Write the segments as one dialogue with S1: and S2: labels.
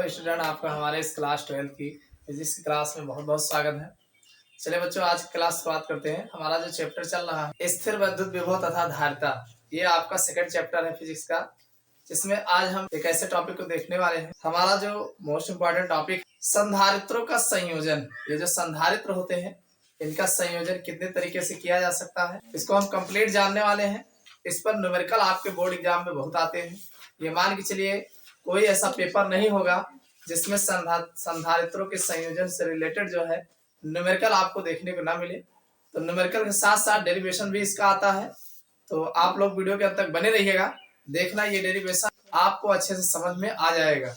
S1: Student, आपका हमारे इस क्लास 12 की फिजिक्स की क्लास में बहुत बहुत स्वागत है। चलिए बच्चों, आज की क्लास शुरुआत करते हैं। हमारा जो चैप्टर चल रहा है स्थिर विद्युत विभव तथा धारिता, ये आपका सेकंड चैप्टर है फिजिक्स का, जिसमें आज हम एक ऐसे टॉपिक को देखने वाले हैं। हमारा जो मोस्ट इम्पोर्टेंट टॉपिक संधारित्रों का संयोजन। ये जो संधारित्र होते हैं इनका संयोजन कितने तरीके से किया जा सकता है, इसको हम कंप्लीट जानने वाले हैं। इस पर न्यूमेरिकल आपके बोर्ड एग्जाम में बहुत आते हैं। ये मान के चलिए कोई ऐसा पेपर नहीं होगा जिसमें संधारित्रों के संयोजन से रिलेटेड जो है न्यूमेरिकल आपको देखने को ना मिले। तो न्यूमेरिकल के साथ साथ डेरिवेशन भी इसका आता है, तो आप लोग वीडियो के अंत तक बने रहिएगा, देखना ये डेरिवेशन आपको अच्छे से समझ में आ जाएगा।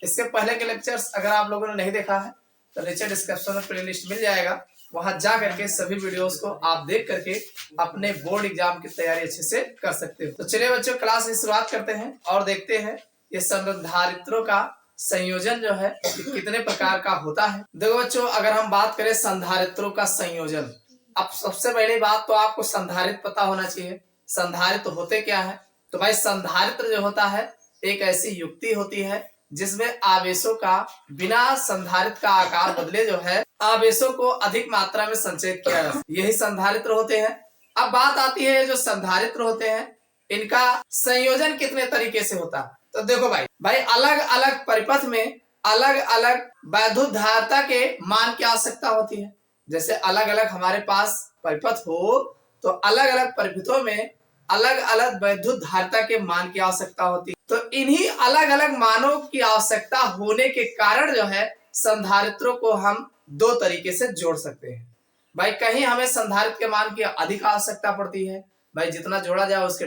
S1: इसके पहले के लेक्चर्स अगर आप लोगों ने नहीं देखा है तो नीचे डिस्क्रिप्शन में प्लेलिस्ट मिल जाएगा, वहां जा करके सभी वीडियोस को आप देख करके अपने बोर्ड एग्जाम की तैयारी अच्छे से कर सकते हो। तो चलिए बच्चों, क्लास की शुरुआत करते हैं और देखते हैं ये संधारित्रों का संयोजन जो है कितने प्रकार का होता है। देखो बच्चों, अगर हम बात करें संधारित्रों का संयोजन, अब सबसे पहली बात तो आपको संधारित्र पता होना चाहिए। संधारित्र होते क्या है? तो भाई संधारित्र जो होता है एक ऐसी युक्ति होती है जिसमें आवेशों का बिना संधारित्र का आकार बदले जो है आवेशों को अधिक मात्रा में संचयित किया जाता है, यही संधारित्र होते हैं। अब बात आती है जो संधारित्र होते हैं इनका संयोजन कितने तरीके से होता है। तो देखो भाई अलग अलग परिपथ में अलग अलग वैद्युत धारिता के मान की आवश्यकता होती है। जैसे अलग अलग हमारे पास परिपथ हो तो अलग अलग परिपथों में अलग अलग वैद्युत धारिता के मान की आवश्यकता होती है। तो इन्हीं अलग अलग मानों की आवश्यकता होने के कारण जो है संधारित्रों को हम दो तरीके से जोड़ सकते हैं। भाई कहीं हमें संधारित्र के मान की अधिक आवश्यकता पड़ती है, भाई जितना जोड़ा जाए उसके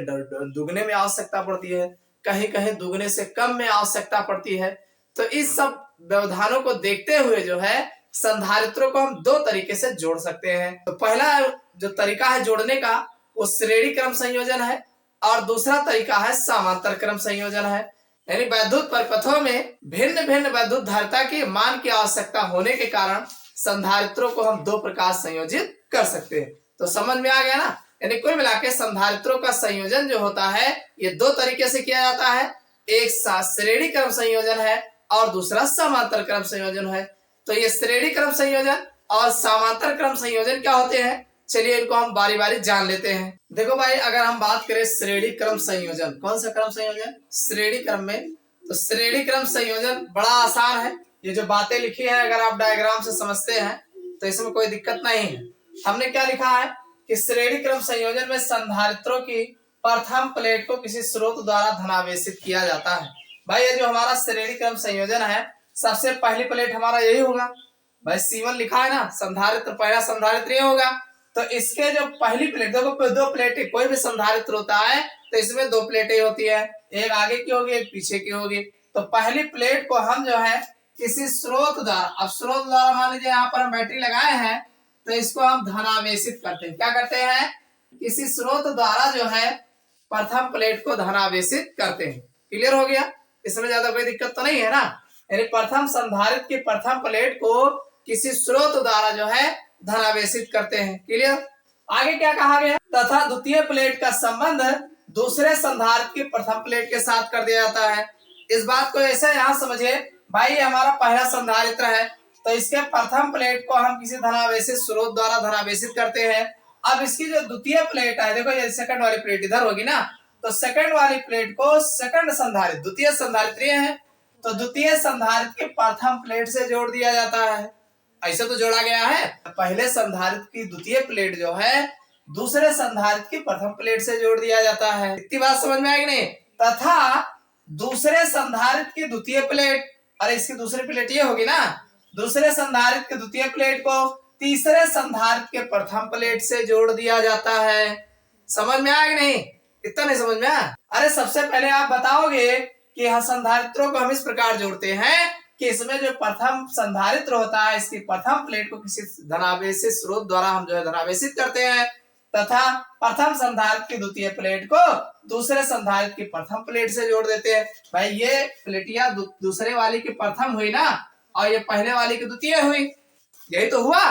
S1: दुगने में आवश्यकता पड़ती है, कहीं कहीं दुगने से कम में आवश्यकता पड़ती है। तो इस सब व्यवधानों को देखते हुए जो है संधारित्रों को हम दो तरीके से जोड़ सकते हैं। तो पहला जो तरीका है जोड़ने का वो श्रेणी क्रम संयोजन है और दूसरा तरीका है समांतर क्रम संयोजन है। यानी वैद्युत परिपथों में भिन्न भिन्न वैद्युत धारिता के मान की आवश्यकता होने के कारण संधारित्रों को हम दो प्रकार संयोजित कर सकते हैं। तो समझ में आ गया ना? यानी कुल मिलाकर संधारित्रों का संयोजन जो होता है ये दो तरीके से किया जाता है, एक श्रेणी क्रम संयोजन है और दूसरा समांतर क्रम संयोजन है। तो ये श्रेणी क्रम संयोजन और समांतर क्रम संयोजन क्या होते हैं, चलिए इनको हम बारी बारी जान लेते हैं। देखो भाई, अगर हम बात करें श्रेणी क्रम संयोजन, कौन सा क्रम संयोजन? श्रेणी क्रम में। तो श्रेणी क्रम संयोजन बड़ा आसान है, ये जो बातें लिखी है अगर आप डायग्राम से समझते हैं तो इसमें कोई दिक्कत नहीं है। हमने क्या लिखा है कि श्रेणी क्रम संयोजन में संधारित्रों की प्रथम प्लेट को किसी स्रोत द्वारा धनावेशित किया जाता है। भाई ये जो हमारा श्रेणी क्रम संयोजन है सबसे पहली प्लेट हमारा यही होगा। भाई C1 लिखा है ना, संधारित्र पहला संधारित्र ये होगा। तो इसके जो पहली प्लेट, देखो दो प्लेटें, कोई भी संधारित्र होता है तो इसमें दो प्लेटें होती है, एक आगे की होगी एक पीछे की होगी। तो पहली प्लेट को हम जो है किसी स्रोत द्वारा, अब स्रोत द्वारा मान लीजिए यहाँ पर हम बैटरी लगाए हैं तो इसको हम धनावेशित करते हैं। क्या करते हैं? किसी स्रोत द्वारा जो है प्रथम प्लेट को धनावेशित करते हैं। क्लियर हो गया? इसमें ज्यादा कोई दिक्कत तो नहीं है ना। यानी प्रथम संधारित्र की प्रथम प्लेट को किसी स्रोत द्वारा जो है धनावेशित करते हैं। क्लियर? आगे क्या कहा गया? तथा द्वितीय प्लेट का संबंध दूसरे संधारित्र की प्रथम प्लेट के साथ कर दिया जाता है। इस बात को ऐसे यहाँ समझिए, भाई हमारा पहला संधारित्र है तो इसके प्रथम प्लेट को हम किसी धनावेशित स्रोत द्वारा धनावेशित करते हैं। अब इसकी जो द्वितीय प्लेट है, देखो ये सेकंड वाली प्लेट इधर होगी ना, तो सेकंड वाली प्लेट को सेकंड संधारित्र, द्वितीय संधारित्र है तो द्वितीय संधारित्र के प्रथम प्लेट से जोड़ दिया जाता है। ऐसे तो जोड़ा गया है। पहले संधारित्र की द्वितीय प्लेट जो है दूसरे संधारित्र की प्रथम प्लेट से जोड़ दिया जाता है। इतनी बात समझ में आएगी नहीं? तथा दूसरे संधारित्र की द्वितीय प्लेट, अरे इसकी दूसरी प्लेट ये होगी ना, दूसरे संधारित्र की द्वितीय प्लेट को तीसरे संधारित्र के प्रथम प्लेट से जोड़ दिया जाता है। समझ में आएगी नहीं? इतना नहीं समझ में आया? अरे सबसे पहले आप बताओगे कि हाँ संधारित्रों को हम इस प्रकार जोड़ते हैं कि इसमें जो प्रथम संधारित्र होता है इसकी प्रथम प्लेट को किसी धनावेशित स्रोत द्वारा हम जो है धनावेशित करते हैं तथा प्रथम संधारित्र की द्वितीय प्लेट को दूसरे संधारित्र की प्रथम प्लेट से जोड़ देते हैं। भाई ये प्लेटिया दूसरे वाली की प्रथम हुई ना और ये पहले वाली की द्वितीय हुई, यही तो हुआ।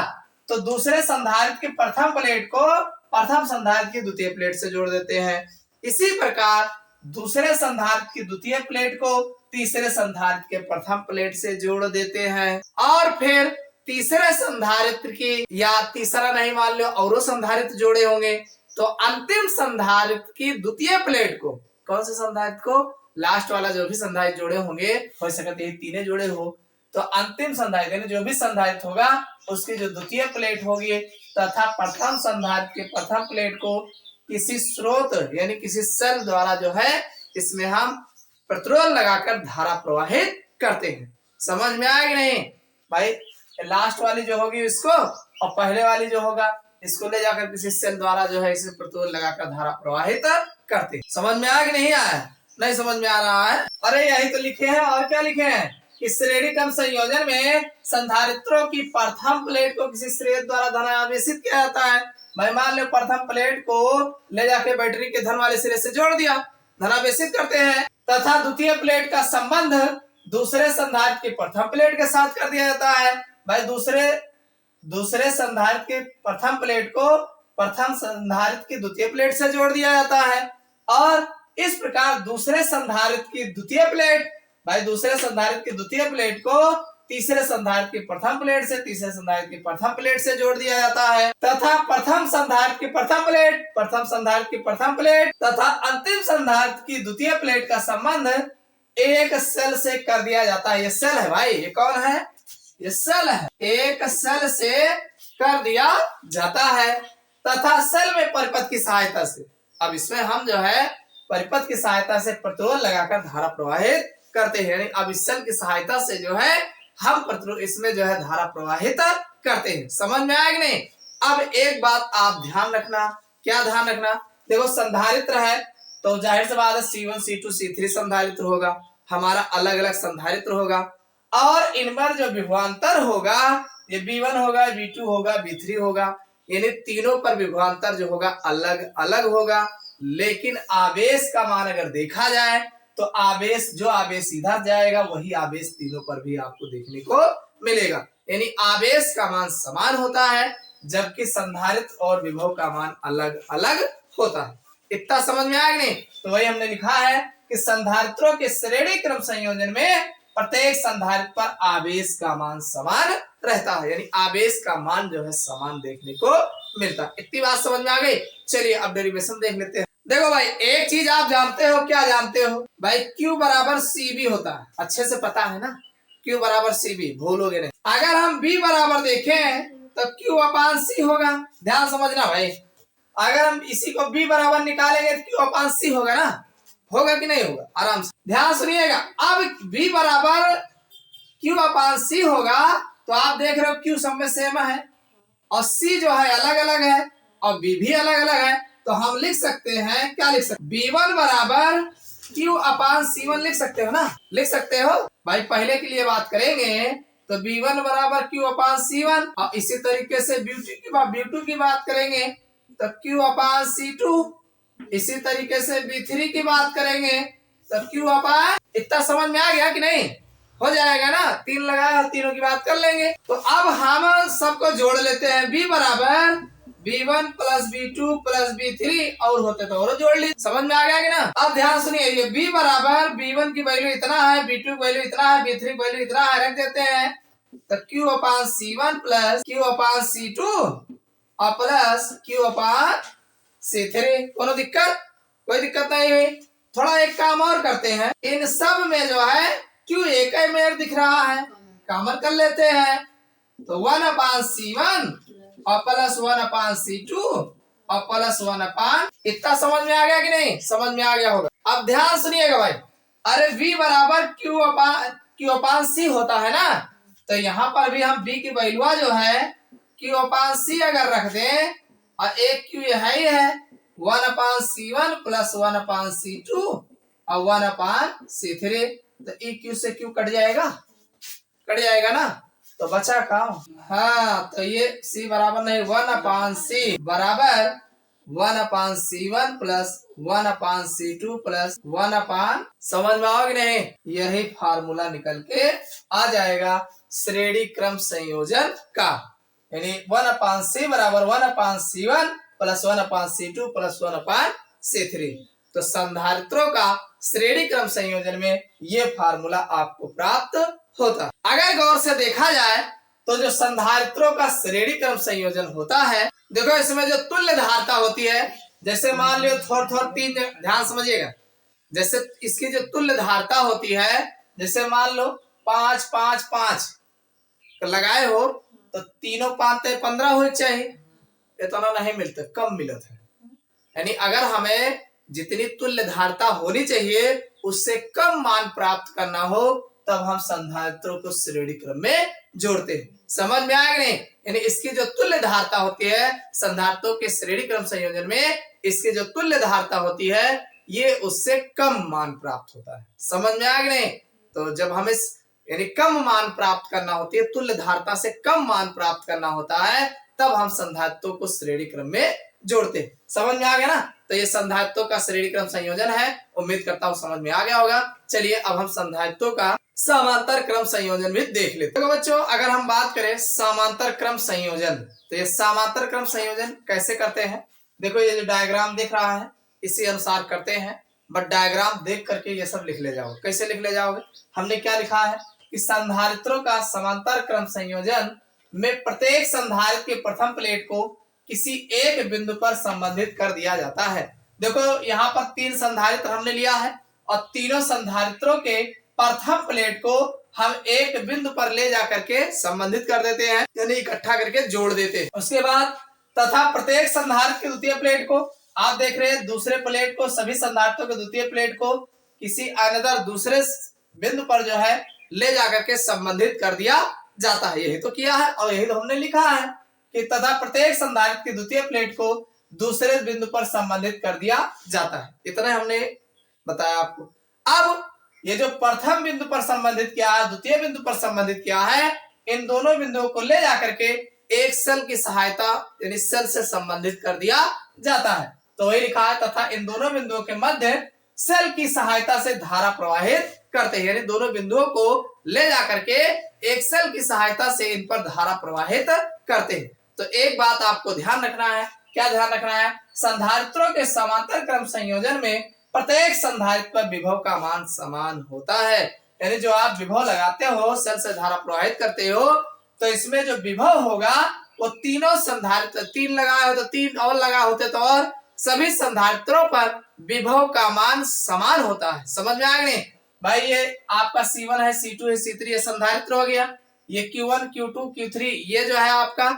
S1: तो दूसरे संधारित्र की प्रथम प्लेट को प्रथम संधारित्र की द्वितीय प्लेट से जोड़ देते हैं। इसी प्रकार दूसरे संधारित्र की द्वितीय प्लेट को तीसरे संधारित्र के प्रथम प्लेट से जोड़ देते हैं और फिर तीसरे संधारित्र की, या तीसरा नहीं मान लो और संधारित्र जोड़े होंगे, तो अंतिम संधारित्र की द्वितीय प्लेट को, कौन से संधारित्र को, लास्ट वाला जो भी संधारित्र जोड़े होंगे, हो सकते हैं तीनों जोड़े हो, तो अंतिम संधारित्र जो भी संधारित्र होगा उसकी जो द्वितीय प्लेट होगी तथा प्रथम संधारित्र के प्रथम प्लेट को किसी स्रोत यानी किसी सेल द्वारा जो है इसमें हम प्रतिरोध लगाकर धारा प्रवाहित करते हैं। समझ में आया कि नहीं भाई? लास्ट वाली जो होगी इसको और पहले वाली जो होगा इसको ले जाकर किसी सेल द्वारा जो है इसे प्रतिरोध लगाकर धारा प्रवाहित करते हैं। समझ में आया कि नहीं आया? नहीं समझ में आ रहा है? अरे यही तो लिखे हैं, और क्या लिखे हैं? इस श्रेणी क्रम संयोजन में संधारित्रों की प्रथम प्लेट को किसी स्रोत द्वारा धनावेशित किया जाता है। मैं मान लो प्रथम प्लेट को ले जाके बैटरी के धन वाले सिरे से जोड़ दिया, धनावेशित करते हैं, तथा द्वितीय प्लेट का संबंध दूसरे संधारित्र के प्रथम प्लेट के साथ कर दिया जाता है। भाई दूसरे संधारित्र के प्रथम प्लेट को प्रथम संधारित्र की द्वितीय प्लेट से जोड़ दिया जाता है और इस प्रकार दूसरे संधारित्र की द्वितीय प्लेट, भाई दूसरे संधारित्र की द्वितीय प्लेट को तीसरे संधारित्र की प्रथम प्लेट से, तीसरे संधारित्र की प्रथम प्लेट से जोड़ दिया जाता है तथा प्रथम संधारित्र की प्रथम प्लेट, प्रथम संधारित्र की प्रथम प्लेट तथा अंतिम संधारित्र की द्वितीय प्लेट का संबंध एक सेल से कर दिया जाता है। ये सेल है भाई, ये कौन है? ये सेल है। एक सेल से कर दिया जाता है तथा सेल में परिपथ की सहायता से, अब इसमें हम जो है परिपथ की सहायता से प्रतिरोध लगाकर धारा प्रवाहित करते हैं। अब इस सेल की सहायता से जो है हम प्रतिरोध इसमें जो है धारा प्रवाहित करते हैं। समझ में आया कि नहीं? अब एक बात आप ध्यान रखना, क्या ध्यान रखना? देखो संधारित्र है तो जाहिर सी बात है C1 C2 C3 संधारित्र होगा, हमारा अलग अलग संधारित्र होगा और इन पर जो विभवांतर होगा ये V1 होगा, V2 होगा, V3 होगा, यानी तीनों पर विभवांतर जो होगा अलग अलग होगा। लेकिन आवेश का मान अगर देखा जाए तो आवेश इधर जाएगा वही आवेश तीनों पर भी आपको देखने को मिलेगा, यानी आवेश का मान समान होता है जबकि संधारित्र और विभव का मान अलग अलग होता है। इतना समझ में आया नहीं? तो वही हमने लिखा है कि संधारित्रों के श्रेणी क्रम संयोजन में प्रत्येक संधारित्र पर आवेश का मान समान रहता है, यानी आवेश का मान जो है समान देखने को मिलता है। इतनी बात समझ में आ गई? चलिए अब डेरिवेशन देख लेते हैं। देखो भाई एक चीज आप जानते हो, क्या जानते हो भाई? Q बराबर CB होता है, अच्छे से पता है ना? Q बराबर CB, भूलोगे नहीं। अगर हम B बराबर देखें तो Q अपान C होगा, ध्यान समझना भाई। अगर हम इसी को B बराबर निकालेंगे तो Q अपान C होगा ना? होगा कि नहीं होगा? आराम से ध्यान सुनिएगा। अब B बराबर Q अपान C होगा तो आप देख रहे हो Q सब में सेम है और C जो है अलग अलग है और B भी अलग अलग है, तो हम लिख सकते हैं, क्या लिख सकते? B1 बराबर Q अपान C1 लिख सकते हो ना? लिख सकते हो भाई। पहले के लिए बात करेंगे तो B1 बराबर Q अपान C1 और इसी तरीके से B2 की बात करेंगे तो Q अपान C2, इसी तरीके से B3 की बात करेंगे तो Q अपान, इतना समझ में आ गया कि नहीं? हो जाएगा ना? तीन लगाया, तीनों की बात कर लेंगे। तो अब हम सबको जोड़ लेते हैं। B बराबर B1 plus B2 plus B3 और होते तो और जोड़ ली। समझ में आ गया कि ना? अब ध्यान सुनिए, ये B बराबर B1 की वैल्यू इतना है, B2 की वैल्यू इतना है, B3 की वैल्यू इतना है, रख देते हैं तो Q अपान C1 प्लस Q अपान C2 और प्लस Q अपान C3। कोनो दिक्कत? कोई दिक्कत नहीं हुई। थोड़ा एक काम और करते हैं, इन सब में जो है Q एक ही मेर दिख रहा है, कॉमन कर लेते हैं तो 1 अपान C1 और प्लस 1 अपान C2 और प्लस 1 अपान, इतना समझ में आ गया कि नहीं? समझ में आ गया होगा। अब ध्यान सुनिएगा भाई, अरे V बराबर Q अपान C होता है ना, तो यहाँ पर भी हम B की वैल्यू जो है Q अपान C अगर रख दें और एक Q है ही है 1 अपान C1 प्लस 1 अपान C2 और 1 अपान C3, तो E Q से Q कट जाएगा ना? तो बचा काम, हाँ तो ये C बराबर नहीं 1 अपान C बराबर 1 अपान C1 प्लस 1 अपान C2 प्लस 1 अपान, समझ में आओगे नहीं? यही फार्मूला निकल के आ जाएगा श्रेणी क्रम संयोजन का, यानी 1 अपान C बराबर 1 अपान C1 प्लस 1 अपान C2 प्लस 1 अपान C3। तो संधारित्रों का श्रेणी क्रम संयोजन में ये फार्मूला आपको प्राप्त होता है। अगर गौर से देखा जाए तो जो संधारित्रों का श्रेणी क्रम संयोजन होता है, देखो इसमें जो तुल्य धारता होती है, जैसे मान लो थोड़ा तीन, ध्यान समझिएगा, जैसे इसकी जो तुल्य धारता होती है, जैसे मान लो 5 5 5 लगाए हो तो तीनों 5 15 हो चाहिए, इतना नहीं मिलता, कम मिलता है। यानी अगर हमें जितनी तुल्य धारता होनी चाहिए उससे कम मान प्राप्त करना हो तब हम संधारित्रों को श्रेणी क्रम में जोड़ते हैं। समझ में आएगा नहीं? यानी इसकी जो तुल्य धारता होती है संधारित्रों के श्रेणी क्रम संयोजन में, इसकी जो तुल्य धारता होती है ये उससे कम मान प्राप्त होता है। समझ में आएगा नहीं? तो जब हमें यानी कम मान प्राप्त करना होती है, तुल्य धारता से कम मान प्राप्त करना होता है, तब हम संधारित्रों को श्रेणी क्रम में जोड़ते हैं। समझ में आ गया ना? तो ये संधारित्रों का श्रेणी क्रम संयोजन है। उम्मीद करता हूँ समझ में आ गया होगा। चलिए अब हम संधारित्रों का समांतर क्रम संयोजन भी देख लेते हैं। तो बच्चों अगर हम बात करें समांतर क्रम संयोजन, तो ये समांतर क्रम संयोजन कैसे करते हैं, देखो ये जो डायग्राम दिख रहा है इसी अनुसार करते हैं, बट डायग्राम देख करके ये सब लिख ले जाओगे। कैसे लिख ले जाओगे? हमने क्या लिखा है कि संधारित्रों का समांतर क्रम संयोजन में प्रत्येक संधारित्र के प्रथम प्लेट को किसी एक बिंदु पर संबंधित कर दिया जाता है। देखो यहाँ पर 3 संधारित्र हमने लिया है और तीनों संधारित्रों के प्रथम प्लेट को हम एक बिंदु पर ले जाकर के संबंधित कर देते हैं, यानी इकट्ठा करके जोड़ देते हैं। उसके बाद तथा प्रत्येक संधारित्र की द्वितीय प्लेट को, आप देख रहे हैं दूसरे प्लेट को, सभी संधारित्रों के द्वितीय प्लेट को किसी अनदर दूसरे बिंदु पर जो है ले जाकर के संबंधित कर दिया जाता है। यही तो किया है और यही तो हमने लिखा है कि तथा प्रत्येक संधारित्र की द्वितीय प्लेट को दूसरे बिंदु पर संबंधित कर दिया जाता है। इतना हमने बताया आपको। अब ये जो प्रथम बिंदु पर संबंधित किया है, द्वितीय बिंदु पर संबंधित किया है, इन दोनों बिंदुओं को ले जाकर के एक सेल की सहायता यानी सेल से संबंधित कर दिया जाता है। तो वही लिखा है तथा इन दोनों बिंदुओं के मध्य सेल की सहायता से धारा प्रवाहित करते हैं, यानी दोनों बिंदुओं को ले जाकर के एक सेल की सहायता से इन पर धारा प्रवाहित करते हैं। तो एक बात आपको ध्यान रखना है, क्या ध्यान रखना है? संधारित्रों के समांतर क्रम संयोजन में प्रत्येक संधारित्र पर विभव का मान समान होता है। यानी जो आप विभव लगाते हो, सेल से धारा प्रवाहित करते हो, तो इसमें जो विभव होगा वो तीनों संधारित्र, 3 लगाए हो तो 3 और लगा होते तो और सभी संधारित्रों पर विभव का मान समान होता है। समझ में आ गया नहीं भाई? ये आपका C1 है, C2 है, C3 ये संधारित्र हो गया, ये Q1 Q2 Q3 ये जो है आपका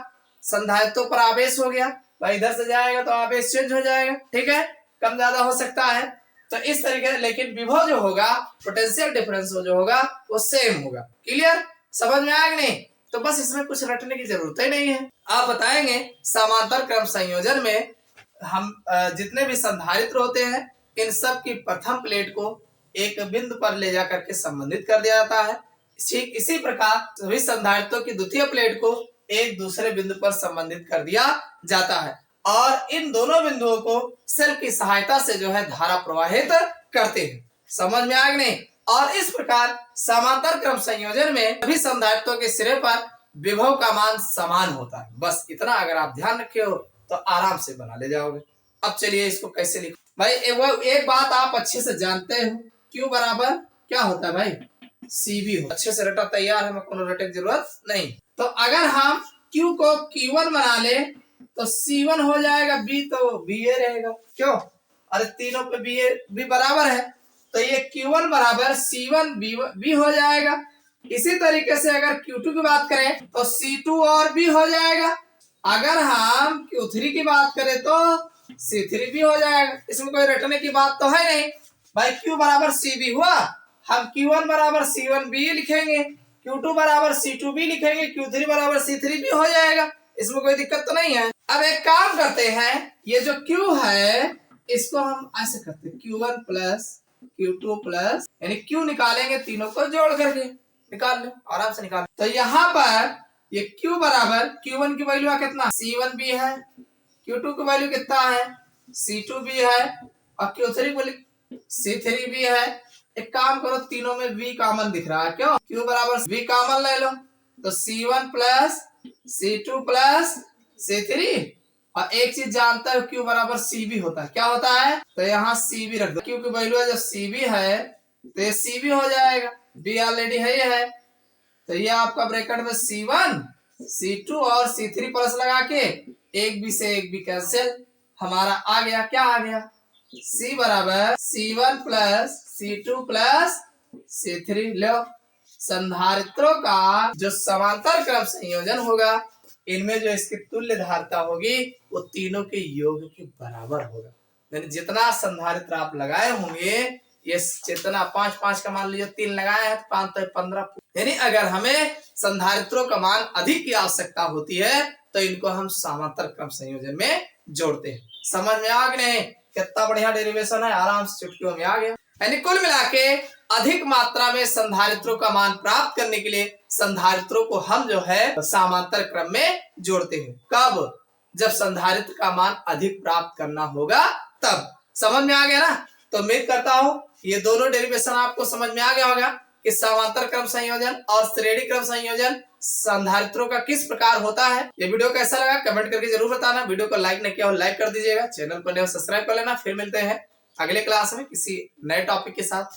S1: संधारित्रों पर आवेश हो गया। भाई इधर से जाएगा तो आवेश चेंज हो जाएगा, ठीक है, कम ज्यादा हो सकता है। तो इस तरीके से, लेकिन विभव जो होगा, पोटेंशियल डिफरेंस जो होगा वो सेम होगा। क्लियर? समझ में आएगा नहीं? तो बस इसमें कुछ रटने की जरूरत ही नहीं है। आप बताएंगे समांतर क्रम संयोजन में हम जितने भी संधारित्र होते हैं इन सब की प्रथम प्लेट को एक बिंदु पर ले जाकर के संबंधित कर दिया जाता है। ठीक इसी प्रकार सभी संधारित्रों की द्वितीय प्लेट को एक दूसरे बिंदु पर संबंधित कर दिया जाता है और इन दोनों बिंदुओं को सेल की सहायता से जो है धारा प्रवाहित करते हैं। समझ में आ गया नहीं? और इस प्रकार समांतर क्रम संयोजन में सभी संधारित्रों के सिरे पर विभव का मान समान होता है। बस इतना अगर आप ध्यान रखे हो तो आराम से बना ले जाओगे। अब चलिए इसको कैसे लिखो भाई? एक बात आप अच्छे से जानते हो, Q बराबर क्या होता है भाई? CB हो। अच्छे से रटा तैयार है, मैं कोनो रटे की जरूरत नहीं। तो अगर हम Q को Q1 बना ले तो C1 हो जाएगा, B तो BA रहेगा। क्यों? अरे तीनों पे B बराबर है, तो ये Q1 बराबर C1 B हो जाएगा। इसी तरीके से अगर Q2 की बात करें तो C2 और B हो जाएगा। अगर हम Q3 की बात करें तो C3 भी हो जाएगा। इसमें कोई रटने की बात तो है नहीं भाई। Q बराबर CB हुआ, हम Q1 बराबर C1B लिखेंगे, Q2 बराबर C2B लिखेंगे, Q3 बराबर C3B हो जाएगा। इसमें कोई दिक्कत तो नहीं है। अब एक काम करते हैं, ये जो Q है इसको हम ऐसे करते हैं, Q1 प्लस Q2 प्लस, यानी Q निकालेंगे तीनों को जोड़ करके, निकाल लो आराम से निकाल। तो यहाँ पर ये Q बराबर Q1 की वैल्यू कितना? C1B है, Q2 की वैल्यू कितना है? C2B है और Q3 की वैल्यू C3B है। एक काम करो, तीनों में V कॉमन दिख रहा है, क्यों? Q बराबर V कॉमन ले लो तो C1 plus C2 plus C3 और एक चीज जानता है क्यू बराबर सी बी होता है। क्या होता है? तो यहाँ सी बी रख दो, क्यू की वैल्यू है जब सी बी है तो ये सी बी हो जाएगा, बी ऑलरेडी है तो ये आपका ब्रैकेट में C1 C2 और C3 प्लस लगा के एक बी से एक बी कैंसिल, हमारा आ गया, क्या आ गया? C बराबर C1 plus C2 plus C3। लो, संधारित्रों का जो समांतर क्रम संयोजन होगा इनमें जो इसकी तुल्य धारिता होगी वो तीनों के योग के बराबर होगा। यानी जितना संधारित्र आप लगाए होंगे, ये जितना 5-5 का मान लीजिए 3 लगाए हैं तो 5 तो 15। यानी अगर हमें संधारित्रों का मान अधिक की आवश्यकता होती है तो इनको हम समांतर क्रम संयोजन में जोड़ते हैं। समझ में आ गए? कितना बढ़िया डेरिवेशन है, आराम से चुटकियों में आ गया। यानी कुल मिला के अधिक मात्रा में संधारित्रों का मान प्राप्त करने के लिए संधारित्रों को हम जो है समांतर क्रम में जोड़ते हैं। कब? जब संधारित्र का मान अधिक प्राप्त करना होगा तब। समझ में आ गया ना? तो उम्मीद करता हूं ये दोनों डेरिवेशन आपको समझ में आ गया होगा कि समांतर क्रम संयोजन और श्रेणी क्रम संयोजन संधारित्रों का किस प्रकार होता है। ये वीडियो कैसा लगा कमेंट करके जरूर बताना। वीडियो को लाइक नहीं किया हो लाइक कर दीजिएगा, चैनल को नया सब्सक्राइब कर लेना। फिर मिलते हैं अगले क्लास में किसी नए टॉपिक के साथ।